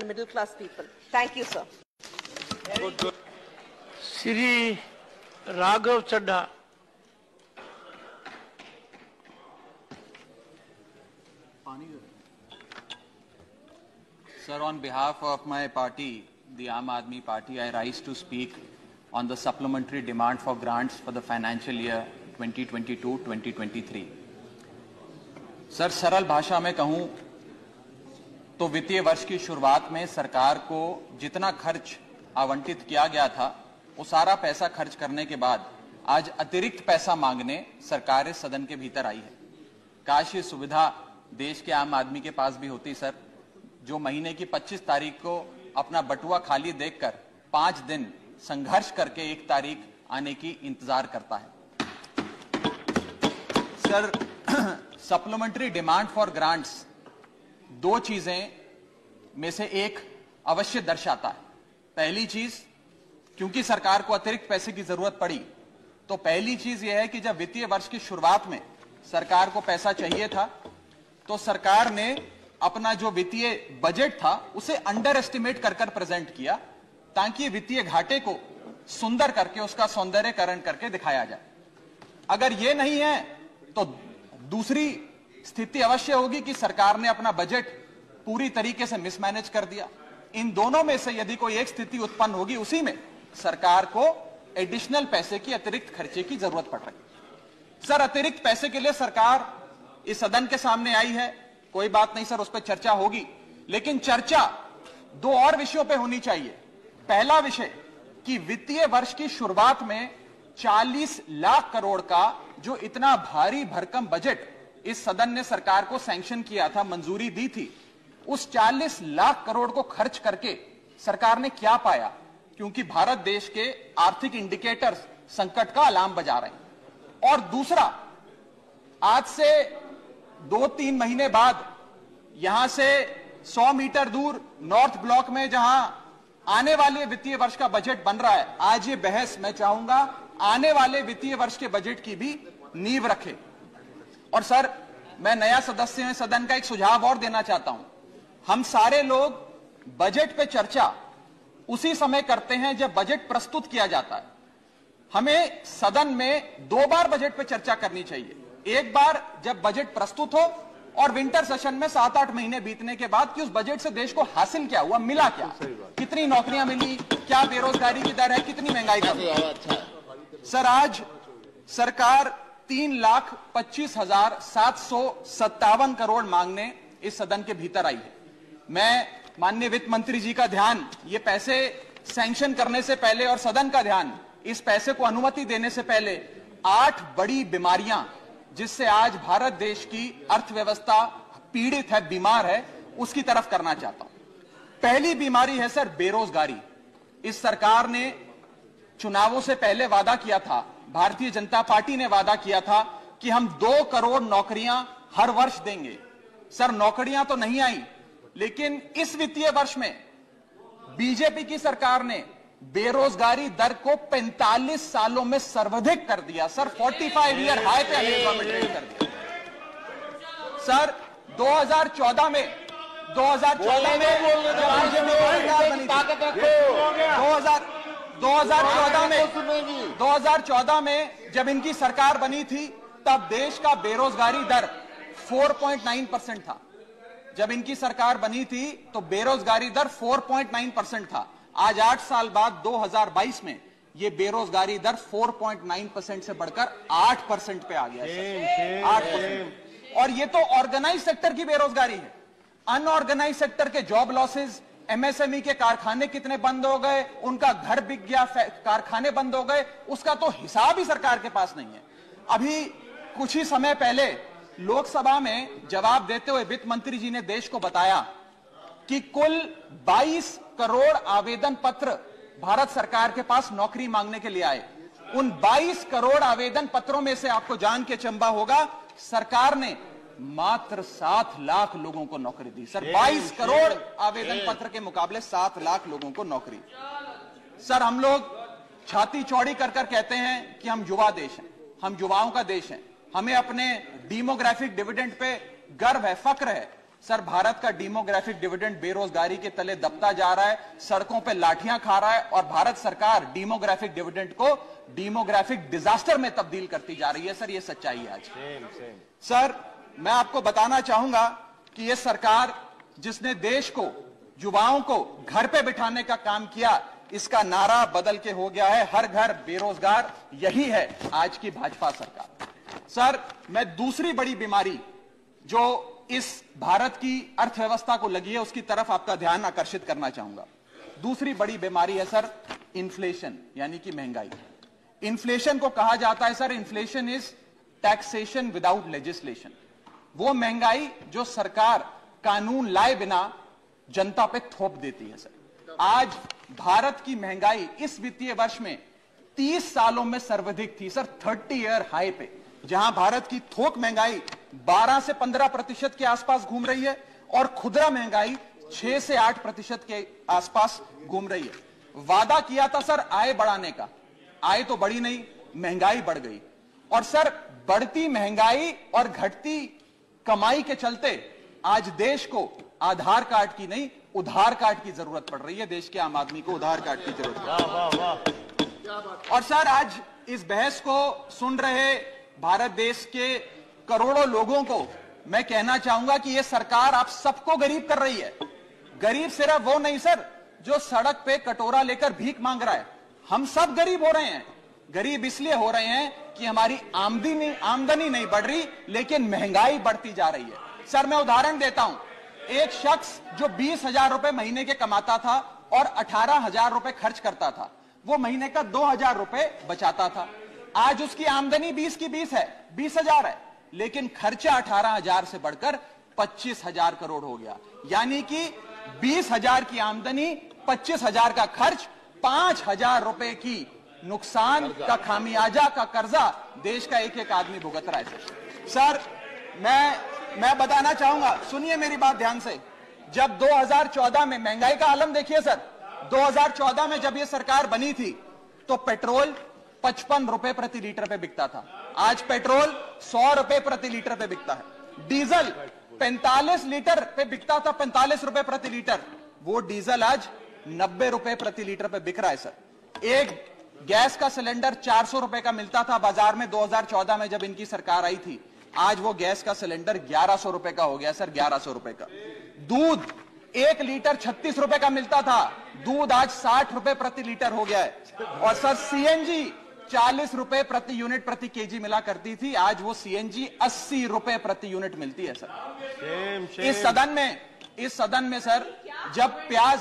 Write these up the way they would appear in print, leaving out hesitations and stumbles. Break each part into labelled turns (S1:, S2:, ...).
S1: middle class people. Thank you, sir.
S2: Shri Raghav Chadha.
S3: Sir, on behalf of my party, the Aam Aadmi Party, I rise to speak on the supplementary demand for grants for the financial year 2022-2023. Sir, सरल भाषा में कहूं तो वित्तीय वर्ष की शुरुआत में सरकार को जितना खर्च आवंटित किया गया था वो सारा पैसा खर्च करने के बाद आज अतिरिक्त पैसा मांगने सरकार इस सदन के भीतर आई है। काश ये सुविधा देश के आम आदमी के पास भी होती सर, जो महीने की 25 तारीख को अपना बटुआ खाली देखकर 5 दिन संघर्ष करके 1 तारीख आने की इंतजार करता है। Sir, supplementary demand for grants 2 चीजें में से एक अवश्य दर्शाता है। पहली चीज, क्योंकि सरकार को अतिरिक्त पैसे की जरूरत पड़ी, तो पहली चीज यह है कि जब वित्तीय वर्ष की शुरुआत में सरकार को पैसा चाहिए था तो सरकार ने अपना जो वित्तीय बजट था उसे अंडर एस्टिमेट कर प्रेजेंट किया ताकि वित्तीय घाटे को सुंदर करके उसका सौंदर्यकरण करके दिखाया जाए। अगर यह नहीं है तो दूसरी स्थिति अवश्य होगी कि सरकार ने अपना बजट पूरी तरीके से मिसमैनेज कर दिया। इन दोनों में से यदि कोई एक स्थिति उत्पन्न होगी, उसी में सरकार को एडिशनल पैसे की अतिरिक्त खर्चे की जरूरत पड़ रही है। सर, अतिरिक्त पैसे के लिए सरकार इस सदन के सामने आई है, कोई बात नहीं सर, उस पर चर्चा होगी, लेकिन चर्चा 2 और विषयों पे होनी चाहिए। पहला विषय कि वित्तीय वर्ष की शुरुआत में 40 लाख करोड़ का जो इतना भारी भरकम बजट इस सदन ने सरकार को सैंक्शन किया था, मंजूरी दी थी, उस 40 लाख करोड़ को खर्च करके सरकार ने क्या पाया? क्योंकि भारत देश के आर्थिक इंडिकेटर्स संकट का अलार्म बजा रहे हैं। और दूसरा, आज से 2-3 महीने बाद यहां से 100 मीटर दूर नॉर्थ ब्लॉक में जहां आने वाले वित्तीय वर्ष का बजट बन रहा है, आज ये बहस मैं चाहूंगा आने वाले वित्तीय वर्ष के बजट की भी नींव रखे। और सर, मैं नया सदस्य हैं सदन का एक सुझाव और देना चाहता हूं। हम सारे लोग बजट पे चर्चा उसी समय करते हैं जब बजट प्रस्तुत किया जाता है। हमें सदन में 2 बार बजट पे चर्चा करनी चाहिए। एक बार जब बजट प्रस्तुत हो और विंटर सेशन में 7-8 महीने बीतने के बाद कि उस बजट से देश को हासिल क्या हुआ, मिला क्या, कितनी नौकरियां मिली, क्या बेरोजगारी की दर है, कितनी महंगाई का सर, आज सरकार 3,25,757 करोड़ मांगने इस सदन के भीतर आई है। मैं माननीय वित्त मंत्री जी का ध्यान ये पैसे सैंक्शन करने से पहले और सदन का ध्यान इस पैसे को अनुमति देने से पहले 8 बड़ी बीमारियां जिससे आज भारत देश की अर्थव्यवस्था पीड़ित है, बीमार है, उसकी तरफ करना चाहता हूं। पहली बीमारी है सर बेरोजगारी। इस सरकार ने चुनावों से पहले वादा किया था, भारतीय जनता पार्टी ने वादा किया था कि हम 2 करोड़ नौकरियां हर वर्ष देंगे। सर, नौकरियां तो नहीं आई, लेकिन इस वित्तीय वर्ष में बीजेपी की सरकार ने बेरोजगारी दर को 45 सालों में सर्वाधिक कर दिया। सर, 45 ईयर हाई पे अनएम्प्लॉयमेंट रेट कर दिया। सर, 2014 में जब बीजेपी की सरकार बनी थी, 2014 में जब इनकी सरकार बनी थी, तब देश का बेरोजगारी दर 4.9% था। जब इनकी सरकार बनी थी तो बेरोजगारी दर 4.9% था। आज 8 साल बाद 2022 में ये बेरोजगारी दर 4.9% से बढ़कर 8% पे आ गया है। 8%। और ये तो ऑर्गेनाइज सेक्टर की बेरोजगारी है। अनऑर्गेनाइज सेक्टर के जॉब लॉसेज, एमएसएमई के कारखाने कितने बंद हो गए, उनका घर बिक गया, कारखाने बंद हो गए, उसका तो हिसाब ही सरकार के पास नहीं है। अभी कुछ ही समय पहले लोकसभा में जवाब देते हुए वित्त मंत्री जी ने देश को बताया कि कुल 22 करोड़ आवेदन पत्र भारत सरकार के पास नौकरी मांगने के लिए आए। उन 22 करोड़ आवेदन पत्रों में से आपको जान के चंबा होगा, सरकार ने मात्र 7 लाख लोगों को नौकरी दी। सर, 22 करोड़ आवेदन पत्र के मुकाबले 7 लाख लोगों को नौकरी। सर, हम लोग छाती चौड़ी कर कहते हैं कि हम युवा देश हैं, हम युवाओं का देश है, हमें अपने डेमोग्राफिक डिविडेंड पे गर्व है, फक्र है। सर भारत का डेमोग्राफिक डिविडेंड बेरोजगारी के तले दबता जा रहा है, सड़कों पे लाठियां खा रहा है और भारत सरकार डेमोग्राफिक डिविडेंड को डेमोग्राफिक डिजास्टर में तब्दील करती जा रही है। सर ये सच्चाई है आज। सर मैं आपको बताना चाहूंगा कि यह सरकार जिसने देश को, युवाओं को घर पे बिठाने का काम किया, इसका नारा बदल के हो गया है हर घर बेरोजगार। यही है आज की भाजपा सरकार। सर मैं दूसरी बड़ी बीमारी जो इस भारत की अर्थव्यवस्था को लगी है उसकी तरफ आपका ध्यान आकर्षित करना चाहूंगा। दूसरी बड़ी बीमारी है सर इन्फ्लेशन, यानी कि महंगाई। इन्फ्लेशन को कहा जाता है sir, inflation is taxation without legislation. वो महंगाई जो सरकार कानून लाए बिना जनता पे थोप देती है। सर आज भारत की महंगाई इस वित्तीय वर्ष में 30 सालों में सर्वाधिक थी सर, 30 ईयर हाई पे, जहां भारत की थोक महंगाई 12 से 15% के आसपास घूम रही है और खुदरा महंगाई 6 से 8% के आसपास घूम रही है। वादा किया था सर आय बढ़ाने का, आय तो बढ़ी नहीं, महंगाई बढ़ गई। और सर बढ़ती महंगाई और घटती कमाई के चलते आज देश को आधार कार्ड की नहीं, उधार कार्ड की जरूरत पड़ रही है। देश के आम आदमी को उधार कार्ड की जरूरत है। और सर आज इस बहस को सुन रहे भारत देश के करोड़ों लोगों को मैं कहना चाहूंगा कि यह सरकार आप सबको गरीब कर रही है। गरीब सिर्फ वो नहीं सर जो सड़क पे कटोरा लेकर भीख मांग रहा है, हम सब गरीब हो रहे हैं। गरीब इसलिए हो रहे हैं कि हमारी आमदनी नहीं बढ़ रही, लेकिन महंगाई बढ़ती जा रही है। सर मैं उदाहरण देता हूं, एक शख्स जो 20,000 रुपए महीने के कमाता था और 18,000 रुपए खर्च करता था, वो महीने का 2,000 रुपए बचाता था। आज उसकी आमदनी 20 की 20 है, 20,000 है, लेकिन खर्चा 18,000 से बढ़कर 25,000 करोड़ हो गया। यानी कि 20,000 की आमदनी, 25,000 का खर्च, 5,000 रुपए की नुकसान का खामियाजा का कर्जा देश का एक एक आदमी भुगत रहा है। सर मैं बताना चाहूंगा, सुनिए मेरी बात ध्यान से। जब 2014 में महंगाई का आलम देखिए सर, 2014 में जब यह सरकार बनी थी तो पेट्रोल 55 रुपए प्रति लीटर पे बिकता था। आज पेट्रोल 100 रुपए प्रति लीटर पे बिकता है। डीजल 45 लीटर पे बिकता था, 45 रुपए प्रति लीटर, वो डीजल आज 90 रुपए प्रति लीटर पे बिक रहा है। सर एक गैस का सिलेंडर 400 रुपए का मिलता था बाजार में 2014 में जब इनकी सरकार आई थी, आज वो गैस का सिलेंडर 1100 रुपए का हो गया सर, 1100 रुपए का। दूध 1 लीटर 36 रुपए का मिलता था, दूध आज 60 रुपए प्रति लीटर हो गया है। और सर सीएनजी 40 रुपए प्रति यूनिट प्रति केजी मिला करती थी, आज वो सीएनजी 80 रुपए प्रति यूनिट मिलती है सर। इस सदन में सर जब प्याज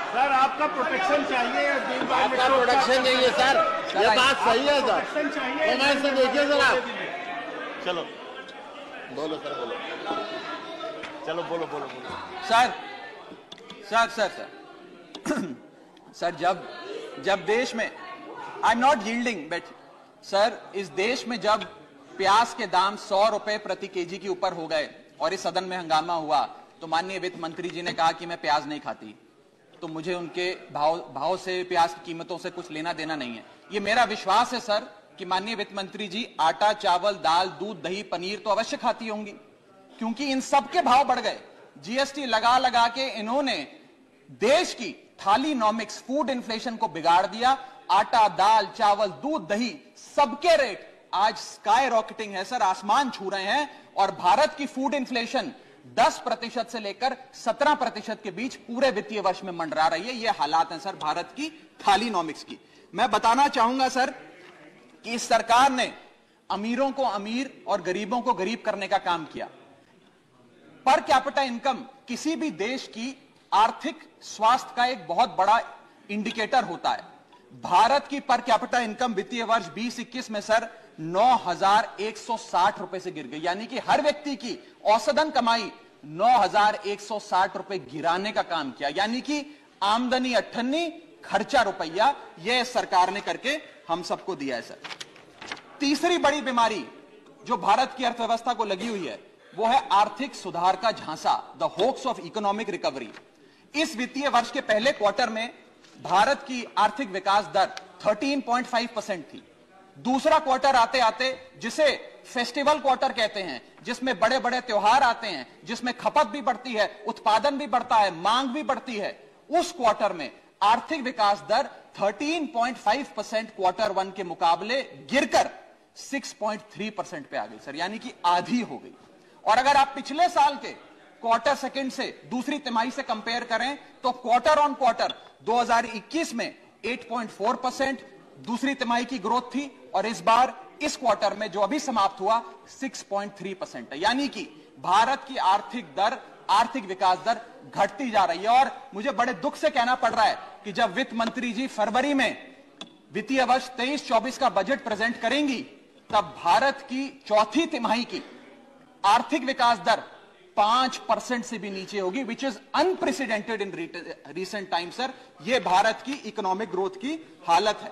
S2: सर आपका प्रोटेक्शन चाहिए,
S4: आपका प्रोटेक्शन चाहिए सर, ये बात सही है सर। कमेंट से देखिए सर आप।
S2: चलो
S4: बोलो सर, बोलो,
S2: चलो बोलो बोलो बोलो।
S3: Sir sir sir sir sir जब देश में, I am not yielding but sir, इस देश में जब प्याज के दाम 100 रुपए प्रति केजी के ऊपर हो गए और इस सदन में हंगामा हुआ तो माननीय वित्त मंत्री जी ने कहा कि मैं प्याज नहीं खाती, तो मुझे उनके भाव से, प्याज की कीमतों से कुछ लेना देना नहीं है। ये मेरा विश्वास है सर कि माननीय वित्त मंत्री जी आटा, चावल, दाल, दूध, दही, पनीर तो अवश्य खाती होंगी, क्योंकि इन सब के भाव बढ़ गए। जीएसटी लगा लगा के इन्होंने देश की थालीनॉमिक्स, फूड इन्फ्लेशन को बिगाड़ दिया। आटा, दाल, चावल, दूध, दही, सबके रेट आज स्काई रॉकेटिंग है सर, आसमान छू रहे हैं। और भारत की फूड इन्फ्लेशन 10% से लेकर 17% के बीच पूरे वित्तीय वर्ष में मंडरा रही है। ये हालात हैं सर भारत की थालीनॉमिक्स की। मैं बताना चाहूंगा सर कि इस सरकार ने अमीरों को अमीर और गरीबों को गरीब करने का काम किया। पर कैपिटा इनकम किसी भी देश की आर्थिक स्वास्थ्य का एक बहुत बड़ा इंडिकेटर होता है। भारत की पर कैपिटा इनकम वित्तीय वर्ष 2021 में सर 9,160 रुपए से गिर गई, यानी कि हर व्यक्ति की औसतन कमाई 9,160 रुपए गिराने का काम किया। यानी कि आमदनी 98, खर्चा रुपया, यह सरकार ने करके हम सबको दिया है सर। तीसरी बड़ी बीमारी जो भारत की अर्थव्यवस्था को लगी हुई है वो है आर्थिक सुधार का झांसा, the hopes of economic recovery. इस वित्तीय वर्ष के पहले क्वार्टर में भारत की आर्थिक विकास दर 13.5% थी। दूसरा क्वार्टर आते आते, जिसे फेस्टिवल क्वार्टर कहते हैं, जिसमें बड़े बड़े त्योहार आते हैं, जिसमें खपत भी बढ़ती है, उत्पादन भी बढ़ता है, मांग भी बढ़ती है, उस क्वार्टर में आर्थिक विकास दर 13.5% क्वार्टर वन के मुकाबले गिरकर 6.3% पे आ गई सर, यानी कि आधी हो गई। और अगर आप पिछले साल के क्वार्टर सेकंड से दूसरी तिमाही से कंपेयर करें तो क्वार्टर ऑन क्वार्टर 2021 में 8.4% दूसरी तिमाही की ग्रोथ थी, और इस बार इस क्वार्टर में जो अभी समाप्त हुआ 6.3% है, यानी कि भारत की आर्थिक विकास दर घटती जा रही है। और मुझे बड़े दुख से कहना पड़ रहा है कि जब वित्त मंत्री जी फरवरी में वित्तीय वर्ष 23-24 का बजट प्रेजेंट करेंगी, तब भारत की चौथी तिमाही की आर्थिक विकास दर 5% से भी नीचे होगी, which is unprecedented in recent time sir. यह भारत की इकोनॉमिक ग्रोथ की हालत है।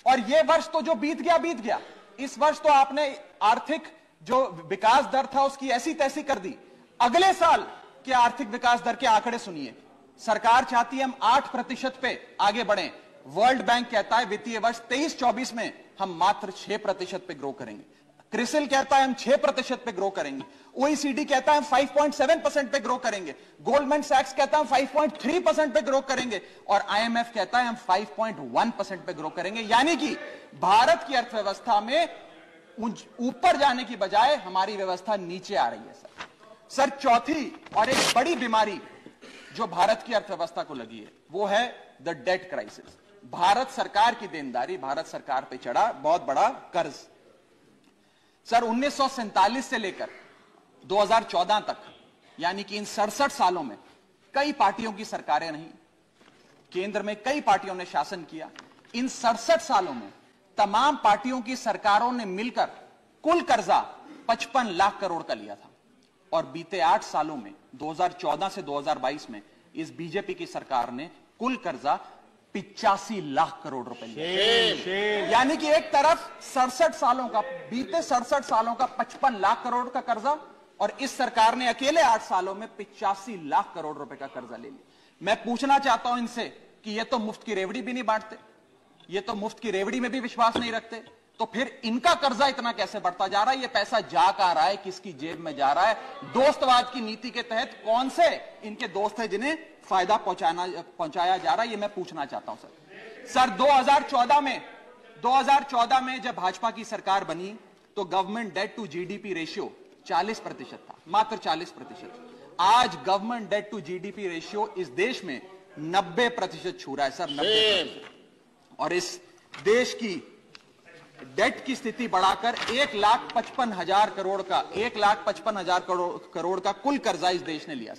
S3: और यह वर्ष तो जो बीत गया, इस वर्ष तो आपने आर्थिक जो विकास दर था उसकी ऐसी तैसी कर दी। अगले साल के आर्थिक विकास दर के आंकड़े सुनिए। सरकार चाहती है हम 8% पे आगे बढ़ें। वर्ल्ड बैंक कहता है वित्तीय वर्ष 23-24 में हम मात्र 6% पे ग्रो करेंगे। क्रिसिल कहता है हम 6% पे ग्रो करेंगे। ओईसीडी कहता है हम 5.7% पे ग्रो करेंगे। गोल्डमैन सैक्स कहता है हम 5.3% पे ग्रो करेंगे, और आईएमएफ कहता है हम 5.1% पे ग्रो करेंगे। यानी कि भारत की अर्थव्यवस्था में ऊपर जाने की बजाय हमारी व्यवस्था नीचे आ रही है सर। चौथी और एक बड़ी बीमारी जो भारत की अर्थव्यवस्था को लगी है वो है द डेट क्राइसिस। भारत सरकार की देनदारी, भारत सरकार पे चढ़ा बहुत बड़ा कर्ज। सर 1947 से लेकर 2014 तक, यानी कि इन 67 सालों में कई पार्टियों की सरकारें रहीं, केंद्र में कई पार्टियों ने शासन किया। इन 67 सालों में तमाम पार्टियों की सरकारों ने मिलकर कुल कर्जा 55 लाख करोड़ का लिया था, और बीते 8 सालों में 2014 से 2022 में इस बीजेपी की सरकार ने कुल कर्जा 85 लाख करोड़ रुपए लिया। यानी कि एक तरफ 67 सालों का, बीते 67 सालों का 55 लाख करोड़ का कर्जा, और इस सरकार ने अकेले 8 सालों में 85 लाख करोड़ रुपए का कर्जा ले लिया। मैं पूछना चाहता हूं इनसे कि ये तो मुफ्त की रेवड़ी भी नहीं बांटते, ये तो मुफ्त की रेवड़ी में भी विश्वास नहीं रखते, तो फिर इनका कर्जा इतना कैसे बढ़ता जा रहा है? ये पैसा जा कहां रहा है, किसकी जेब में जा रहा है? दोस्तवाद की नीति के तहत कौन से इनके दोस्त हैं जिन्हें फायदा पहुंचाया जा रहा है? ये मैं पूछना चाहता हूं सर 2014 में जब भाजपा की सरकार बनी तो government debt to GDP ratio 40% था, मात्र 40%। आज government debt to GDP ratio इस देश में 90% छू रहा है सर, 90%। और इस देश की डेट की स्थिति बढ़ाकर 1,55,000 करोड़ का 1,55,000 करोड़ का कुल कर्जा इस देश ने लिया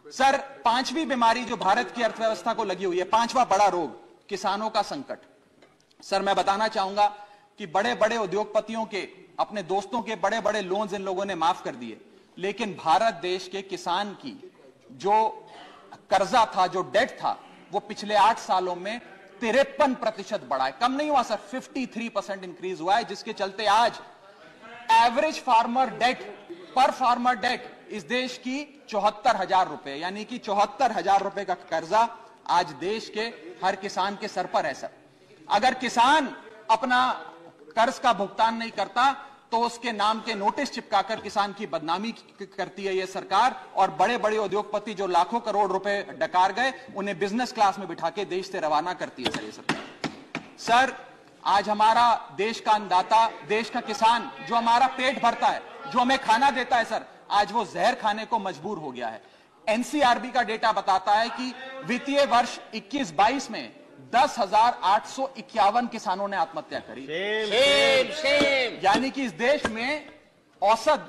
S3: सर। पांचवी बीमारी जो भारत की अर्थव्यवस्था को लगी हुई है, पांचवा बड़ा रोग, किसानों का संकट। सर मैं बताना चाहूंगा कि बड़े बड़े उद्योगपतियों के, अपने दोस्तों के बड़े बड़े लोन्स इन लोगों ने माफ कर दिए, लेकिन भारत देश के किसान की जो कर्जा था, जो डेट था, वो पिछले 8 सालों में 53% बढ़ा है, कम नहीं हुआ सर, 53% इंक्रीज हुआ है, जिसके चलते आज एवरेज फार्मर डेट, पर फार्मर डेट इस देश की 74,000 रुपए, यानी कि 74,000 रुपए का कर्जा आज देश के हर किसान के सर पर है सर। अगर किसान अपना कर्ज का भुगतान नहीं करता तो उसके नाम के नोटिस चिपकाकर किसान की बदनामी करती है यह सरकार, और बड़े बड़े उद्योगपति जो लाखों करोड़ रुपए डकार गए उन्हें बिजनेस क्लास में बिठा के देश से रवाना करती है सर ये सरकार। सर आज हमारा देश का अन्नदाता, देश का किसान जो हमारा पेट भरता है, जो हमें खाना देता है सर, आज वो जहर खाने को मजबूर हो गया है। एनसीआरबी का डेटा बताता है कि वित्तीय वर्ष 21-22 में 10,851 किसानों ने आत्महत्या करी। यानी कि इस देश में औसत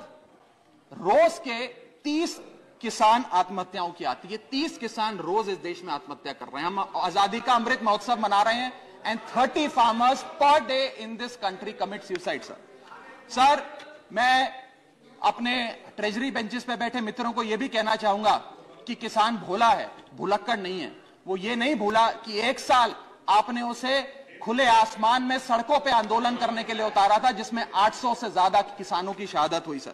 S3: रोज के 30 किसान आत्महत्याओं की आती है। 30 किसान रोज इस देश में आत्महत्या कर रहे हैं। हम आजादी का अमृत महोत्सव मना रहे हैं and 30 farmers per day in this country commit suicide sir. मैं अपने ट्रेजरी बेंचेस पे बैठे मित्रों को यह भी कहना चाहूंगा कि किसान भोला है, भुलक्कड़ नहीं है। वो ये नहीं भूला कि 1 साल आपने उसे खुले आसमान में सड़कों पे आंदोलन करने के लिए उतारा था, जिसमें 800 से ज्यादा किसानों की शहादत हुई सर।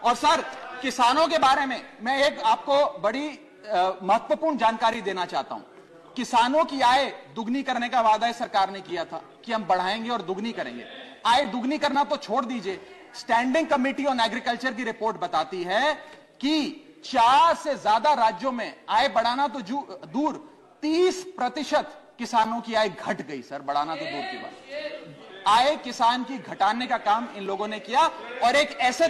S3: और सर किसानों के बारे में मैं एक आपको बड़ी महत्वपूर्ण जानकारी देना चाहता हूं। किसानों की आय दुगनी करने का वादा सरकार ने किया था कि हम बढ़ाएंगे और दुगनी करेंगे। आय दुगनी करना तो छोड़ दीजिए, स्टैंडिंग कमेटी ऑन एग्रीकल्चर की रिपोर्ट बताती है कि 4 से ज्यादा राज्यों में आय बढ़ाना तो दूर 30% किसानों की आय घट गई सर, बढ़ाना तो दूर की बात। आय किसान की घटाने का काम इन लोगों ने किया, और एक ऐसे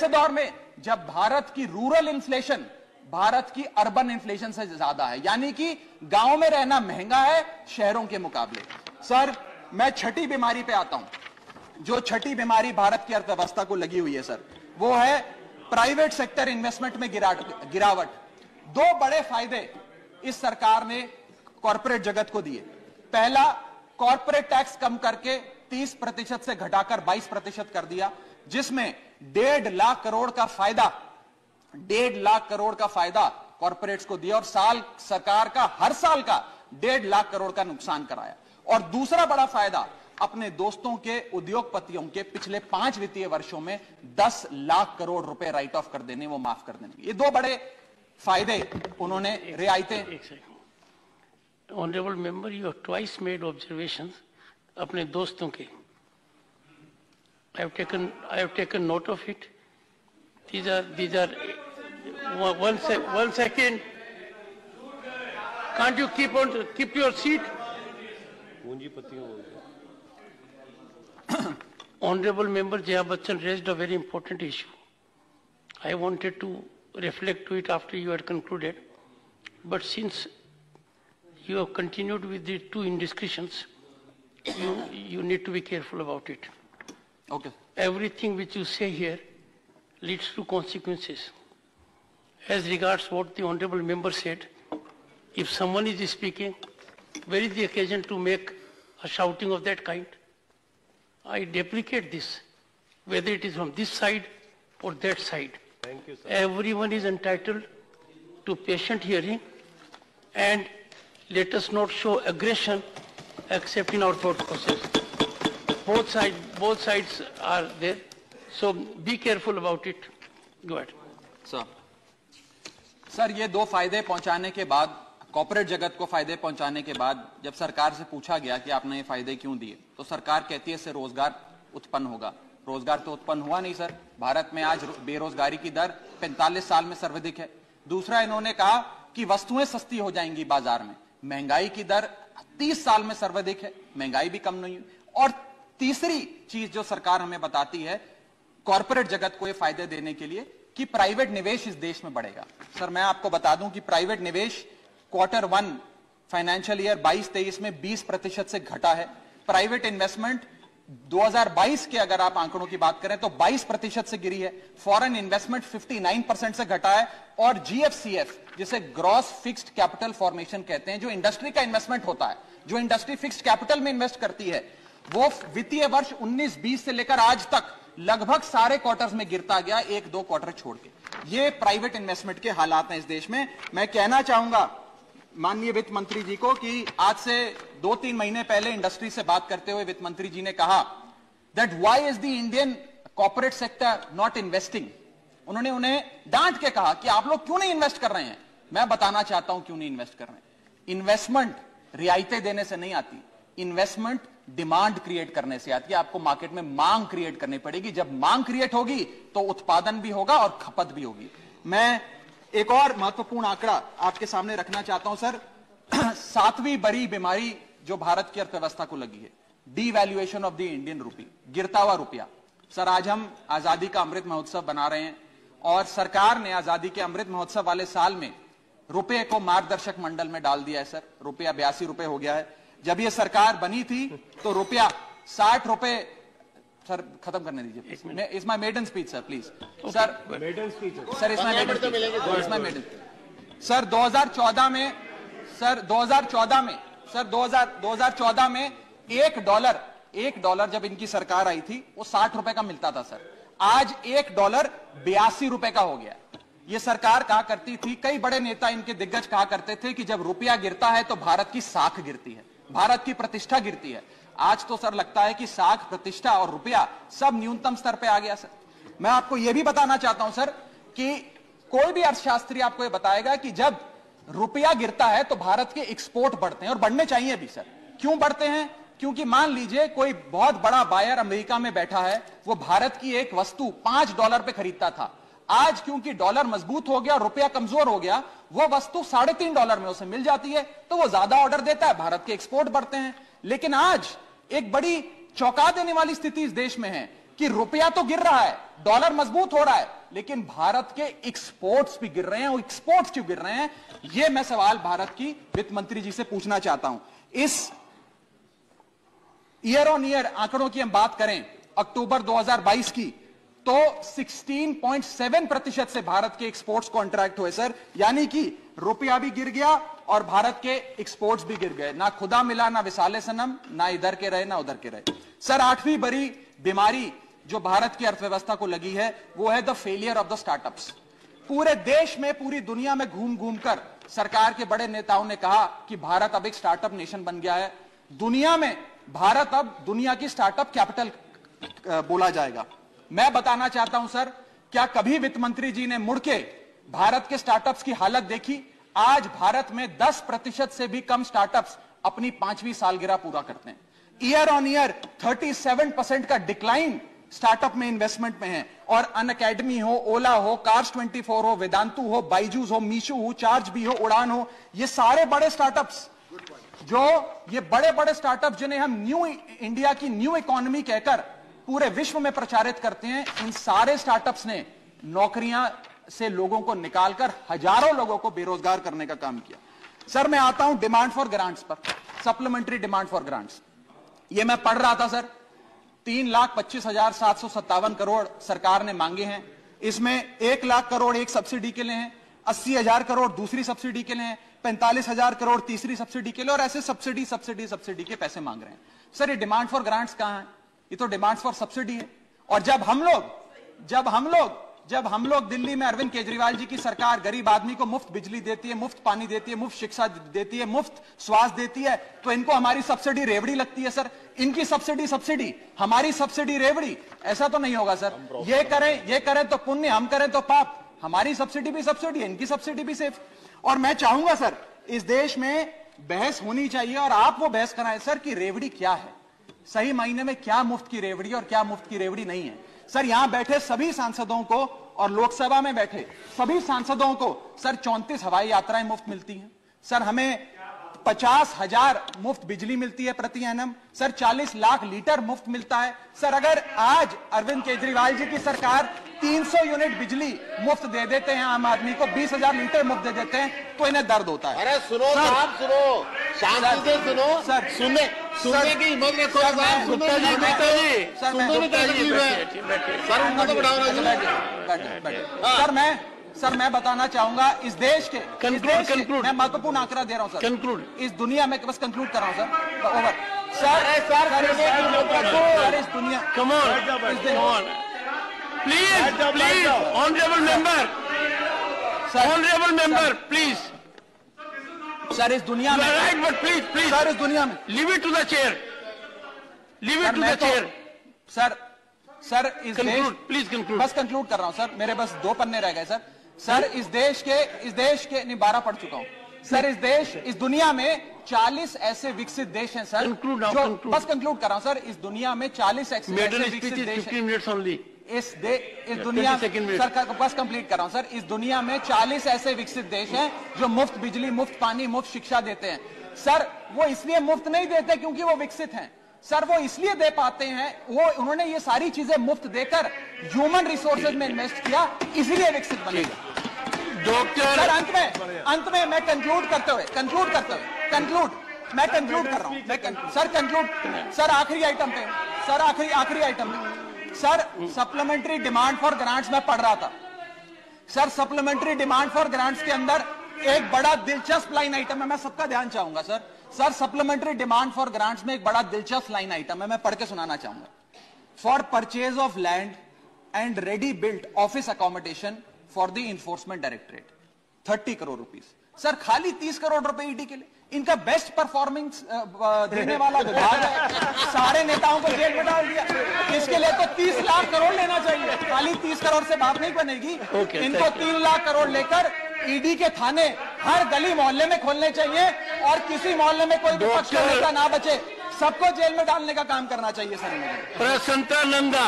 S3: दौर में जब भारत की रूरल इन्फ्लेशन भारत की अर्बन इन्फ्लेशन से ज्यादा है, यानी कि गांव में रहना महंगा है शहरों के मुकाबले। सर मैं छठी बीमारी पे आता हूं। जो छठी बीमारी भारत की अर्थव्यवस्था को लगी हुई है सर, वो है प्राइवेट सेक्टर इन्वेस्टमेंट में गिरावट। 2 बड़े फायदे इस सरकार ने कॉर्पोरेट जगत को दिए। पहला, कॉर्पोरेट टैक्स कम करके 30% से घटाकर 22% कर दिया, जिसमें 1.5 लाख करोड़ का फायदा 1.5 लाख करोड़ का फायदा कॉर्पोरेट्स को दिया, और सरकार का हर साल का 1.5 लाख करोड़ का नुकसान कराया। और दूसरा बड़ा फायदा, अपने दोस्तों के उद्योगपतियों के पिछले 5 वित्तीय वर्षों में 10 लाख करोड़ रुपए राइट ऑफ कर देने, वो माफ कर देने। ये 2 बड़े फायदे उन्होंने रियायतें।
S5: Honourable member, you have twice made observations अपने दोस्तों के। I have taken note of it. These are one second. Can't you keep your seat? Honorable member Jaya Bachchan raised a very important issue. I wanted to reflect to it after you had concluded, but since you have continued with the 2 indiscretions, you need to be careful about it.
S3: Okay.
S5: Everything which you say here leads to consequences. As regards what the honorable member said, if someone is speaking, where is the occasion to make a shouting of that kind? I deprecate this, whether it is from this side or that side.
S2: Thank you, sir.
S5: Everyone is entitled to patient hearing, and let us not show aggression except in our thought process. Both sides are there, so be careful about it. Go ahead.
S3: Sir ये 2 फायदे पहुंचाने के बाद, corporate जगत को फायदे पहुंचाने के बाद, जब सरकार से पूछा गया कि आपने ये फायदे क्यों दिए, तो सरकार कहती है इससे रोजगार उत्पन्न होगा। रोजगार तो उत्पन्न हुआ नहीं सर। भारत में आज बेरोजगारी की दर 45 साल में सर्वाधिक है। दूसरा, इन्होंने कहा कि वस्तुएं सस्ती हो जाएंगी बाजार में। महंगाई की दर 30 साल में सर्वाधिक है, महंगाई भी कम नहीं हुई। और तीसरी चीज जो सरकार हमें बताती है कॉर्पोरेट जगत को ये फायदे देने के लिए, कि प्राइवेट निवेश इस देश में बढ़ेगा। सर मैं आपको बता दूं कि प्राइवेट निवेश Q1 फाइनेंशियल ईयर 22-23 में 20% से घटा है। प्राइवेट इन्वेस्टमेंट 2022 के अगर आप आंकड़ों की बात करें तो 22% से गिरी है। फॉरेन इन्वेस्टमेंट 59% से घटा है। और GFCF, जिसे ग्रॉस फिक्स्ड कैपिटल फॉर्मेशन कहते हैं, जो इंडस्ट्री का इन्वेस्टमेंट होता है, जो इंडस्ट्री फिक्स्ड कैपिटल में इन्वेस्ट करती है, वो वित्तीय वर्ष 19-20 से लेकर आज तक लगभग सारे क्वार्टर्स में गिरता गया, 1-2 क्वार्टर छोड़ के। ये प्राइवेट इन्वेस्टमेंट के हालात हैं इस देश में। मैं कहना चाहूंगा माननीय वित्त मंत्री जी को कि आज से 2-3 महीने पहले इंडस्ट्री से बात करते हुए वित्त मंत्री जी ने कहा that why is the Indian corporate sector not investing. उन्होंने उन्हें डांट के कहा कि आप लोग क्यों नहीं इन्वेस्ट कर रहे हैं। मैं बताना चाहता हूं क्यों नहीं इन्वेस्ट कर रहे हैं। इन्वेस्टमेंट रियायतें देने से नहीं आती, इन्वेस्टमेंट डिमांड क्रिएट करने से आती है। आपको मार्केट में मांग क्रिएट करनी पड़ेगी। जब मांग क्रिएट होगी तो उत्पादन भी होगा और खपत भी होगी। मैं एक और महत्वपूर्ण आंकड़ा आपके सामने रखना चाहता हूं सर। 7वीं बड़ी बीमारी जो भारत की अर्थव्यवस्था को लगी है, devaluation of the Indian rupee, गिरता हुआ रुपया। सर आज हम आजादी का अमृत महोत्सव बना रहे हैं और सरकार ने आजादी के अमृत महोत्सव वाले साल में रुपये को मार्गदर्शक मंडल में डाल दिया है सर। रुपया 82 रुपए हो गया है। जब ये सरकार बनी थी तो रुपया 60 रुपए। सर खत्म करने दीजिए। Is my maiden speech sir please. Sir
S2: maiden speech
S3: sir is my maiden sir 2014 में सर 2014 में $1 जब इनकी सरकार आई थी वो 60 रुपए का मिलता था सर। आज $1 82 रुपए का हो गया। ये सरकार कहा करती थी, कई बड़े नेता इनके दिग्गज कहा करते थे कि जब रुपया गिरता है तो भारत की साख गिरती है, भारत की प्रतिष्ठा गिरती है। आज तो सर लगता है कि साख, प्रतिष्ठा और रुपया सब न्यूनतम स्तर पे आ गया सर। मैं आपको यह भी बताना चाहता हूं सर कि कोई भी अर्थशास्त्री आपको यह बताएगा कि जब रुपया गिरता है तो भारत के एक्सपोर्ट बढ़ते हैं, और बढ़ने चाहिए भी सर। क्यों बढ़ते हैं? क्योंकि मान लीजिए कोई बहुत बड़ा बायर अमेरिका में बैठा है, वो भारत की एक वस्तु $5 पे खरीदता था, आज क्योंकि डॉलर मजबूत हो गया, रुपया कमजोर हो गया, वो वस्तु $3.5 में उसे मिल जाती है, तो वो ज्यादा ऑर्डर देता है, भारत के एक्सपोर्ट बढ़ते हैं। लेकिन आज एक बड़ी चौंका देने वाली स्थिति इस देश में है कि रुपया तो गिर रहा है, डॉलर मजबूत हो रहा है, लेकिन भारत के एक्सपोर्ट्स भी गिर रहे हैं। और एक्सपोर्ट्स क्यों गिर रहे हैं, यह मैं सवाल भारत की वित्त मंत्री जी से पूछना चाहता हूं। इस ईयर ऑन ईयर आंकड़ों की हम बात करें अक्टूबर 2022 की, तो 16.7% से भारत के एक्सपोर्ट्स कॉन्ट्रैक्ट हुए सर, यानी कि रुपया भी गिर गया और भारत के एक्सपोर्ट्स भी गिर गए। ना खुदा मिला, ना विसाले सनम, ना इधर के रहे ना उधर के रहे। सर, 8वीं बड़ी बीमारी जो भारत की अर्थव्यवस्था को लगी है वो है the failure of the startups. पूरे देश में, पूरी दुनिया में घूम घूम कर सरकार के बड़े नेताओं ने कहा कि भारत अब एक स्टार्टअप नेशन बन गया है, दुनिया में भारत अब दुनिया की स्टार्टअप कैपिटल बोला जाएगा। मैं बताना चाहता हूं सर, क्या कभी वित्त मंत्री जी ने मुड़ के भारत के स्टार्टअप्स की हालत देखी? आज भारत में 10% से भी कम स्टार्टअप्स अपनी 5वीं सालगिरह पूरा करते हैं। ईयर ऑन ईयर 37% का डिक्लाइन स्टार्टअप में इन्वेस्टमेंट में है। और अनअकैडमी हो, ओला हो, कार्स 24 हो, वेदांतु हो, बाइजूस हो, मीशो हो, चार्ज भी हो, उड़ान हो, ये सारे बड़े स्टार्टअप्स, जो ये बड़े बड़े स्टार्टअप जिन्हें हम न्यू इंडिया की न्यू इकोनॉमी कहकर पूरे विश्व में प्रचारित करते हैं, इन सारे स्टार्टअप्स ने नौकरियां से लोगों को निकालकर हजारों लोगों को बेरोजगार करने का काम किया। सर, मैं आता हूं डिमांड फॉर ग्रांट्स पर, सप्लीमेंट्री डिमांड फॉर ग्रांट्स। ये मैं पढ़ रहा था सर, 3,25,757 करोड़ सरकार ने मांगे हैं। इसमें 1 लाख करोड़ एक सब्सिडी के लिए हैं, 80,000 करोड़ दूसरी सब्सिडी के लिए हैं, 45,000 करोड़ तीसरी सब्सिडी के लिए, और ऐसे सब्सिडी के पैसे मांग रहे हैं। सर, ये डिमांड फॉर ग्रांट्स कहां है? ये तो डिमांड फॉर सब्सिडी है। और जब हम लोग दिल्ली में अरविंद केजरीवाल जी की सरकार गरीब आदमी को मुफ्त बिजली देती है, मुफ्त पानी देती है, मुफ्त शिक्षा देती है, मुफ्त स्वास्थ्य देती है, तो इनको हमारी सब्सिडी रेवड़ी लगती है सर। इनकी सब्सिडी, हमारी सब्सिडी रेवड़ी, ऐसा तो नहीं होगा सर। ये करें तो पुण्य, हम करें तो पाप। हमारी सब्सिडी भी सब्सिडी है, इनकी सब्सिडी भी सेफ। और मैं चाहूंगा सर, इस देश में बहस होनी चाहिए और आप वो बहस कराएं सर कि रेवड़ी क्या है, सही मायने में क्या मुफ्त की रेवड़ी और क्या मुफ्त की रेवड़ी नहीं है। सर, यहां बैठे सभी सांसदों को और लोकसभा में बैठे सभी सांसदों को सर 34 हवाई यात्राएं मुफ्त मिलती हैं। सर, हमें 50,000 मुफ्त बिजली मिलती है प्रति एनम। सर, 40 लाख लीटर मुफ्त मिलता है। सर, अगर आज अरविंद केजरीवाल जी की सरकार 300 यूनिट बिजली मुफ्त दे देते हैं आम आदमी को, 20,000 लीटर मुफ्त दे देते हैं, तो इन्हें दर्द होता है।
S4: अरे सुनो साहब, सुनो, शांति से सुनो सर, सुनने की हिम्मत रखो साहब, सुनो
S5: सर,
S4: उनको तो बढ़ाओ ना।
S3: सर, मैं बताना चाहूंगा इस देश के
S5: Conclude.
S3: मैं महत्वपूर्ण आंकड़ा दे रहा हूं सर।
S5: Conclude.
S3: इस दुनिया में बस कंक्लूड कर रहा हूं सर, ओवर। सर, इस दुनिया,
S5: come on, please, honorable member, please.
S3: Sir, इस दुनिया में,
S5: Right, but please,
S3: सर, इस दुनिया में
S5: leave it to the chair.
S3: Sir, इस देश,
S5: Please conclude.
S3: बस कंक्लूड कर रहा हूं सर, मेरे बस 2 पन्ने रह गए सर। सर, इस देश के नहीं 12 पढ़ चुका हूं सर। इस दुनिया में 40 ऐसे विकसित देश हैं सर,
S5: Conclude now,
S3: जो
S5: conclude.
S3: बस कंक्लूड कर रहा हूं सर। इस दुनिया में 40 ऐसे
S5: Middle
S3: विकसित
S5: speech is
S3: देश
S5: 15
S3: हैं।
S5: minutes only.
S3: इस दुनिया
S5: 22nd minute.
S3: सर, बस कंप्लीट कर रहा हूं सर। इस दुनिया में 40 ऐसे विकसित देश हैं जो मुफ्त बिजली, मुफ्त पानी, मुफ्त शिक्षा देते हैं। सर, वो इसलिए मुफ्त नहीं देते क्योंकि वो विकसित हैं सर, वो इसलिए दे पाते हैं, उन्होंने ये सारी चीजें मुफ्त देकर ह्यूमन रिसोर्सेज में इन्वेस्ट किया, इसलिए विकसित बने।
S5: डॉक्टर
S3: सर, अंत में मैं कंक्लूड कर रहा हूं सर, आखिरी आइटम पे sir, supplementary demand for grants में पढ़ रहा था sir. Supplementary demand for grants के अंदर एक बड़ा दिलचस्प लाइन आइटम है, मैं सबका ध्यान चाहूंगा sir. Sir, supplementary demand for grants में एक बड़ा दिलचस्प लाइन आइटम है, मैं पढ़ के सुनाना चाहूंगा। For purchase of land and ready built office accommodation for the enforcement directorate 30 crore rupees. Sir, खाली 30 करोड़ रुपए ईडी के लिए। इनका बेस्ट परफॉर्मेंस देने वाला विभाग है, सारे नेताओं को जेल में डाल दिया। इसके लिए तो 30 लाख करोड़ लेना चाहिए, खाली 30 करोड़ से बात नहीं बनेगी। इनको 3 लाख करोड़ लेकर ईडी के थाने हर गली मोहल्ले में खोलने चाहिए और किसी मोहल्ले में कोई विपक्ष का नेता ना बचे, सबको जेल में डालने का काम करना चाहिए सर।
S5: प्रसन्नता नंदा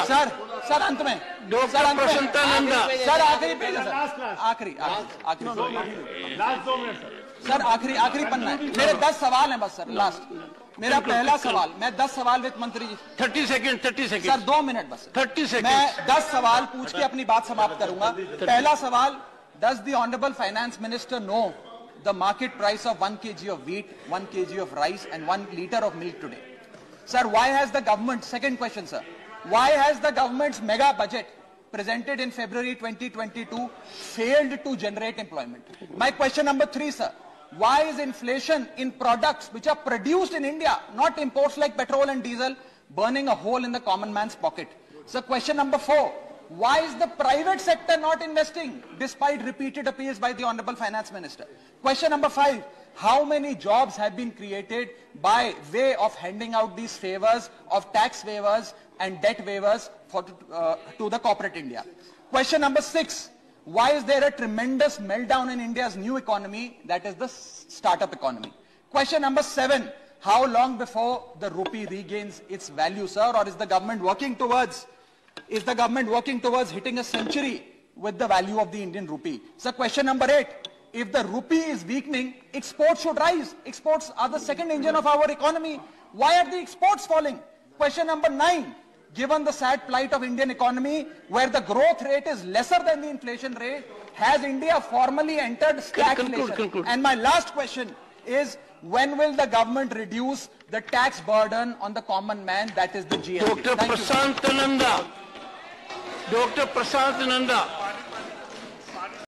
S3: सर अंत में
S5: डॉक्टर प्रसन्नता नंदा
S3: सर आखिरी पेज है सर, आखिरी
S2: लास्ट 2 मिनट
S3: सर, आखिरी पन्ना है। मेरे 10 सवाल हैं बस सर, लास्ट मेरा पहला सवाल, मैं 10 सवाल वित्त मंत्री जी
S5: 30 सेकंड
S3: सर 2 मिनट बस
S5: 30 सेकंड
S3: मैं 10 सवाल पूछ के अपनी बात समाप्त करूंगा। पहला सवाल, does the honourable finance minister know the market price of 1 kg of wheat, 1 kg of rice and 1 liter of milk today? Sir, why has the government, second question sir, why has the government's mega budget presented in February 2022 failed to generate employment? My question number 3 sir, why is inflation in products which are produced in India, not imports like petrol and diesel, burning a hole in the common man's pocket? So question number 4, why is the private sector not investing despite repeated appeals by the Honorable Finance Minister? Question number 5, how many jobs have been created by way of handing out these favors of tax waivers and debt waivers to the corporate India? Question number 6, why is there a tremendous meltdown in India's new economy, that is the startup economy? Question number 7, how long before the rupee regains its value, sir, or is the government working towards hitting a century with the value of the Indian rupee? So question number 8, if the rupee is weakening, exports should rise. Exports are the second engine of our economy. Why are the exports falling? Question number 9, given the sad plight of Indian economy, where the growth rate is lesser than the inflation rate, has India formally entered stagflation?
S5: Conclude.
S3: And my last question is, when will the government reduce the tax burden on the common man, that is the GST?
S5: Dr. Prashant Nanda.